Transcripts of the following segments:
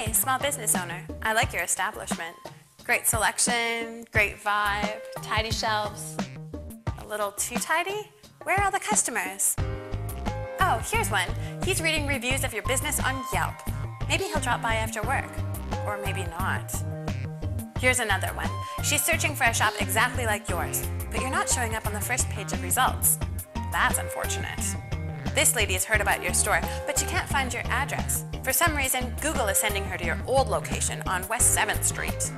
Hey, small business owner, I like your establishment. Great selection, great vibe, tidy shelves. A little too tidy? Where are all the customers? Oh, here's one. He's reading reviews of your business on Yelp. Maybe he'll drop by after work. Or maybe not. Here's another one. She's searching for a shop exactly like yours, but you're not showing up on the first page of results. That's unfortunate. This lady has heard about your store, but she can't find your address. For some reason, Google is sending her to your old location on West 7th Street.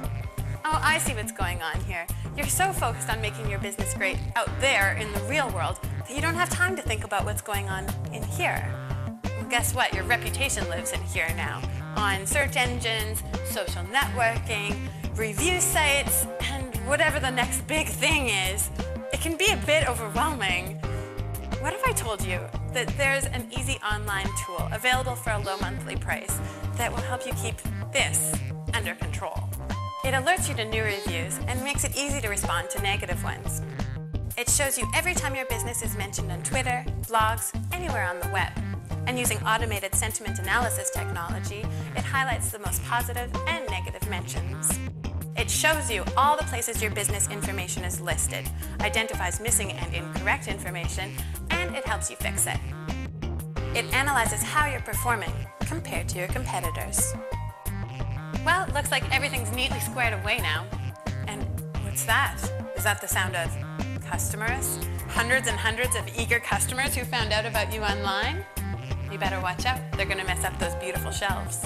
Oh, I see what's going on here. You're so focused on making your business great out there in the real world that you don't have time to think about what's going on in here. Well, guess what? Your reputation lives in here now. On search engines, social networking, review sites, and whatever the next big thing is. It can be a bit overwhelming. What if I told you that there's an easy online tool available for a low monthly price that will help you keep this under control? It alerts you to new reviews and makes it easy to respond to negative ones. It shows you every time your business is mentioned on Twitter, blogs, anywhere on the web. And using automated sentiment analysis technology, it highlights the most positive and negative mentions. It shows you all the places your business information is listed, identifies missing and incorrect information, and it helps you fix it. It analyzes how you're performing compared to your competitors. Well, it looks like everything's neatly squared away now. And what's that? Is that the sound of customers? Hundreds and hundreds of eager customers who found out about you online? You better watch out. They're going to mess up those beautiful shelves.